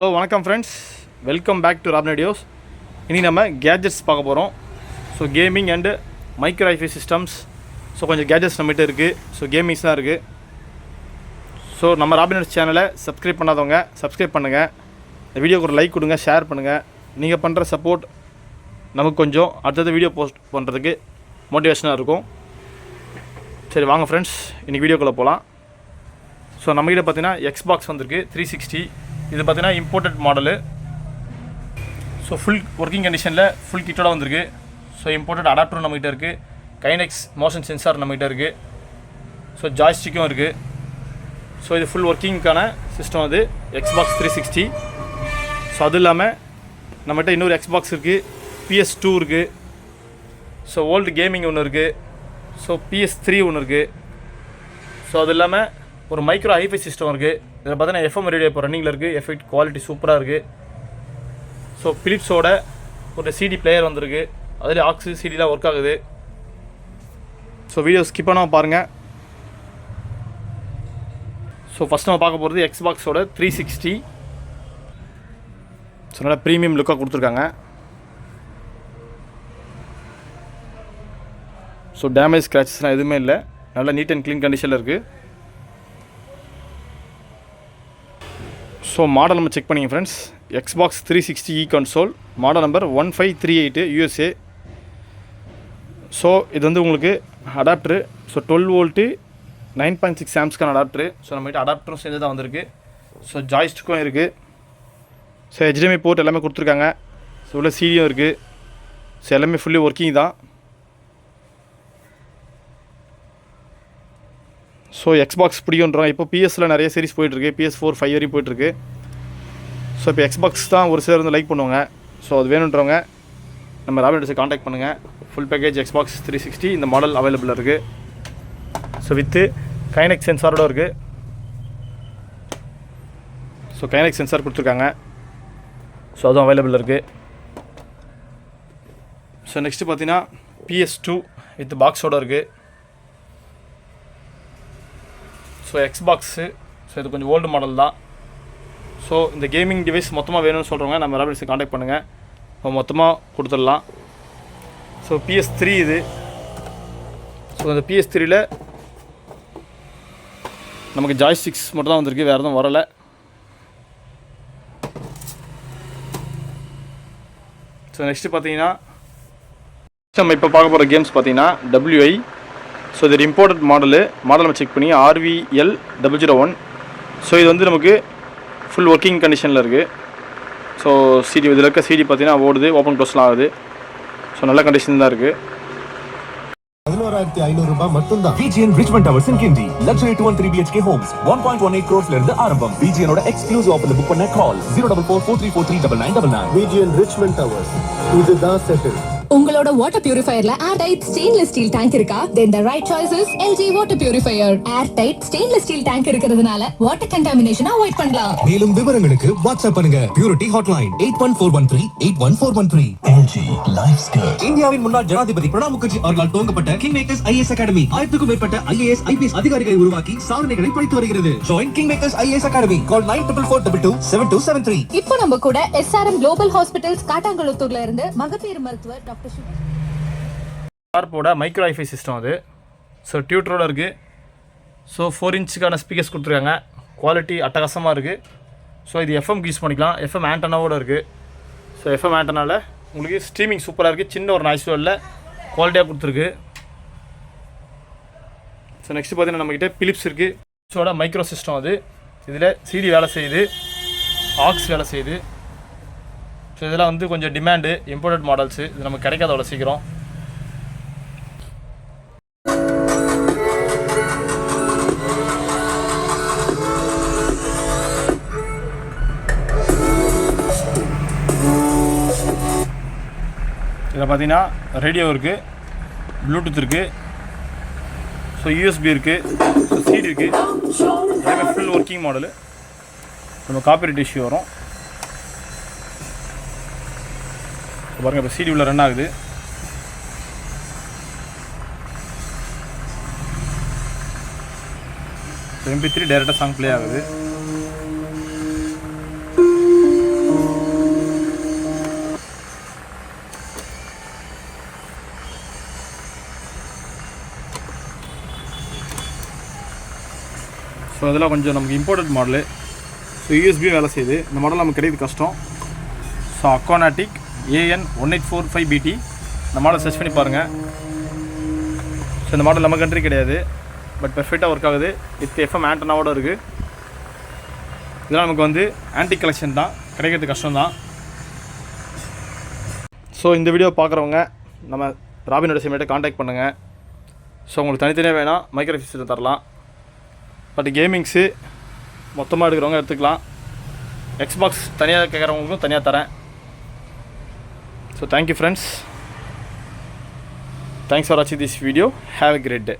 Hello வணக்கம் friends, welcome back to rap radios. இன்றைக்கி நம்ம கேஜெட்ஸ் பார்க்க போகிறோம். So gaming and micro hifi systems. So கொஞ்சம் கேஜெட்ஸ் நம்மகிட்ட இருக்குது. ஸோ கேமிங்ஸ் தான் இருக்குது. ஸோ நம்ம ராபினர்ஸ் சேனலை சப்ஸ்கிரைப் பண்ணாதவங்க சப்ஸ்கிரைப் பண்ணுங்கள். இந்த வீடியோக்கு ஒரு லைக் கொடுங்க, ஷேர் பண்ணுங்கள். நீங்கள் பண்ணுற சப்போர்ட் நமக்கு கொஞ்சம் அடுத்தது வீடியோ போஸ்ட் பண்ணுறதுக்கு மோட்டிவேஷனாக இருக்கும். சரி வாங்க ஃப்ரெண்ட்ஸ், இன்றைக்கி வீடியோக்குள்ளே போகலாம். ஸோ நம்மகிட்ட பார்த்தீங்கன்னா எக்ஸ்பாக்ஸ் வந்திருக்கு 360. இது பார்த்தீங்கன்னா imported model. So full working கண்டிஷனில் ஃபுல் கிட்டோட வந்திருக்கு. ஸோ இம்போர்ட்டட் அடாப்டரும் நம்மகிட்ட இருக்குது. கைனெக்ஸ் மோஷன் சென்சார் நம்மகிட்ட இருக்குது. ஸோ ஜாய்ஸ்டிக்கும் இருக்குது. ஸோ இது ஃபுல் ஒர்க்கிங்க்கான சிஸ்டம். அது எக்ஸ்பாக்ஸ் 360. ஸோ அது இல்லாமல் நம்மகிட்ட இன்னொரு எக்ஸ்பாக்ஸ் இருக்குது, PS2 இருக்குது. ஸோ ஓல்டு கேமிங் ஒன்று இருக்குது. ஸோ PS3 ஒன்று இருக்குது. ஸோ அது இல்லாமல் ஒரு மைக்ரோ ஹைஃபை சிஸ்டம் இருக்குது. இதில் பார்த்தீங்கன்னா FM ரேடியோ இப்போ ரன்னிங்கில் இருக்குது. எஃபெக்ட் குவாலிட்டி சூப்பராக இருக்குது. ஸோ பிலிப்ஸோட ஒரு CD பிளேயர் வந்திருக்கு. அதில் ஆக்ஸு சிடிலாம் ஒர்க் ஆகுது. ஸோ வீடியோ ஸ்கிப் பண்ணாமல் பாருங்கள். ஸோ ஃபஸ்ட் நம்ம பார்க்க போகிறது எக்ஸ்பாக்ஸோட 360. ஸோ நல்லா ப்ரீமியம் லுக்காக கொடுத்துருக்காங்க. ஸோ டேமேஜ் ஸ்க்ராச்சஸ்லாம் எதுவுமே இல்லை. நல்லா நீட் அண்ட் க்ளீன் கண்டிஷனில் இருக்குது. ஸோ மாடல் நம்ம செக் பண்ணிங்க friends. Xbox 360 console, model number 1538 USA. So இது வந்து உங்களுக்கு அடாப்டரு. ஸோ 12 வோல்ட்டு 9.6 ஆம்ஸ்க்கான அடாப்டரு. ஸோ நம்மகிட்ட அடாப்டரும் சேர்ந்து தான் வந்திருக்கு. ஸோ ஜாய்ஸ்டிக்கும் இருக்குது. ஸோ HDMI போர்ட் எல்லாமே கொடுத்துருக்காங்க. ஸோ உள்ள சிடியும் இருக்குது. ஸோ எல்லாமே ஃபுல்லி ஒர்க்கிங் தான். ஸோ எக்ஸ்பாக்ஸ் பிடிக்குன்றோம். இப்போ PS நிறைய சீரிஸ் போயிட்டுருக்கு. PS4, 5 வரையும் போயிட்டுருக்கு. ஸோ இப்போ எக்ஸ்பாக்ஸ் தான் ஒரு சிலர் வந்து லைக் பண்ணுவாங்க. ஸோ அது வேணுன்றவங்க நம்ம ராபினர்ஸை காண்டாக்ட் பண்ணுங்கள். ஃபுல் பேக்கேஜ் எக்ஸ்பாக்ஸ் 360 இந்த மாடல் அவைலபிளாக இருக்குது. ஸோ வித்து கைனெக்ஸ் சென்சாரோடு இருக்குது. ஸோ கைனெக்ஸ் சென்சார் கொடுத்துருக்காங்க. ஸோ அதுவும் அவைலபிள் இருக்குது. ஸோ நெக்ஸ்ட்டு பார்த்தீங்கன்னா PS2 வித் பாக்ஸோடு இருக்குது. So Xbox. ஸோ இது கொஞ்சம் ஓல்டு மாடல் தான். ஸோ இந்த கேமிங் டிவைஸ் மொத்தமாக வேணும்னு சொல்கிறவங்க நம்ம ராபினர்ஸை காண்டாக்ட் பண்ணுங்கள். இப்போ மொத்தமாக கொடுத்துடலாம். ஸோ PS3 இது. ஸோ அந்த PS3ல் நமக்கு ஜாய்ஸ்டிக்ஸ் மட்டும் தான் வந்திருக்கு, வேறு எதுவும் வரலை. ஸோ நெக்ஸ்ட்டு பார்த்தீங்கன்னா நம்ம இப்போ பார்க்க போகிற கேம்ஸ் பார்த்தீங்கன்னா WI. ஸோ இது இம்போர்ட்டட் மாடல் நம்ம செக் பண்ணி RVL001. ஸோ இது வந்து நமக்கு ஃபுல் ஒர்க்கிங் கண்டிஷனில் இருக்குது. ஸோ CD இதில் இருக்க CD பார்த்தீங்கன்னா ஓடுது, ஓப்பன் க்ளோஸ்லாம் ஆகுது. ஸோ நல்ல கண்டிஷன் தான் இருக்குது. 11,500 ரூபாய் மட்டும்தான். VGN Richmond Towers in Kindy. Luxury 213 BHK homes 1.18 crores ல இருந்து ஆரம்பம். VGN ஓட எக்ஸ்க்ளூசிவ் ஆஃபர்ல புக் பண்ண கால் 04443439999. VGN Richmond Towers. இதுதான் செட்டில். உங்களோட வாட்டர் பியூரிஃபையர்ல air tight stainless steel tank இருக்கா? Then the right choice is LG water purifier. Air tight stainless steel tank இருக்கிறதுனால வாட்டர் கண்டாமினேஷனை அவாய்ட் பண்ணலாம். மேலும் விவரங்களுக்கு வாட்ஸ்அப் பண்ணுங்க. Purity hotline 8141381413. LG லைஃப் ஸ்கில். இந்தியாவின் முன்னாள் ஜனாதிபதி பிரணாப் முகர்ஜி அவர்களால் துவங்கப்பட்ட கிங் மேக்கர்ஸ் IAS அகாடமி 1000க்கும் மேற்பட்ட IAS IPS அதிகாரிகளை உருவாக்கி சாதனைகளை படைத்து வருகிறது. Join king makers IAS academy. Call 9442227273. இப்போ நம்ம கூட SRM குளோபல் ஹாஸ்பிடல்ஸ் காட்டாங்குளத்தூர்ல இருந்து மகப்பேறு மருத்துவர் டாக்டர் ஷார்ப்போட மைக்ரோ ஐஃபை சிஸ்டம் அது. ஸோ டியூட்டரோடு இருக்குது. ஸோ 4 இன்ச்சுக்கான ஸ்பீக்கர்ஸ் கொடுத்துருக்காங்க. குவாலிட்டி அட்டகாசமாக இருக்குது. ஸோ இது FM யூஸ் பண்ணிக்கலாம். FM ஆண்டனாவோடு இருக்குது. ஸோ FM ஆண்டனாவில் உங்களுக்கு ஸ்ட்ரீமிங் சூப்பராக இருக்குது. சின்ன ஒரு நாய்ஸ் லெவலில் குவாலிட்டியாக கொடுத்துருக்கு. ஸோ நெக்ஸ்ட்டு பார்த்தீங்கன்னா நம்மக்கிட்ட பிலிப்ஸ் இருக்குது. பிலிப்ஸோட மைக்ரோ சிஸ்டம் அது. இதில் CD வேலை செய்யுது, ஆக்ஸ் வேலை செய்யுது. ஸோ இதெல்லாம் வந்து கொஞ்சம் டிமாண்டு இம்போர்ட்டட் மாடல்ஸு. இது நமக்கு கிடைக்காத அவ்வளோ சீக்கிரம். இதில் பார்த்தீங்கன்னா ரேடியோ இருக்குது, ப்ளூடூத் இருக்குது, ஸோ USB இருக்குது, ஸோ CD இருக்குது. எல்லாமே ஃபுல் ஒர்க்கிங் மாடலு. நம்ம காப்பிரைட் இஷ்யூ வரும். பாருங்கள், இப்போ CD உள்ள ரன் ஆகுது. MP3 டைரெக்டாக சாங் ப்ளே ஆகுது. ஸோ இதெல்லாம் கொஞ்சம் நமக்கு இம்போர்ட்டட் மாடலு. ஸோ யூஎஸ்பியும் வேலை செய்யுது. இந்த மாடல் நமக்கு கிடையாது கஷ்டம். ஸோ அக்வானாட்டிக் AN1845BT இந்த மாடல் சர்ச் பண்ணி பாருங்கள். ஸோ இந்த மாடல் நம்ம கண்ட்ரி கிடையாது, பட் பெர்ஃபெக்டாக ஒர்க் ஆகுது. வித் FM ஆண்டனாவோடு இருக்குது. இதெல்லாம் நமக்கு வந்து ஆன்டி கலெக்ஷன் தான், கிடைக்கிறது கஷ்டம் தான். ஸோ இந்த வீடியோ பார்க்குறவங்க நம்ம ராபினோட சிம்மேட்டை காண்டாக்ட் பண்ணுங்கள். ஸோ உங்களுக்கு தனித்தனியாக வேணால் மைக்ரோஃபோன் சிஸ்டம் தரலாம். பட் கேமிங்ஸு மொத்தமாக எடுக்கிறவங்க எடுத்துக்கலாம். எக்ஸ்பாக்ஸ் தனியாக கேட்குறவங்களுக்கும் தனியாக தரேன். So thank you friends. Thanks for வாட்சிங் this video. Have a great day.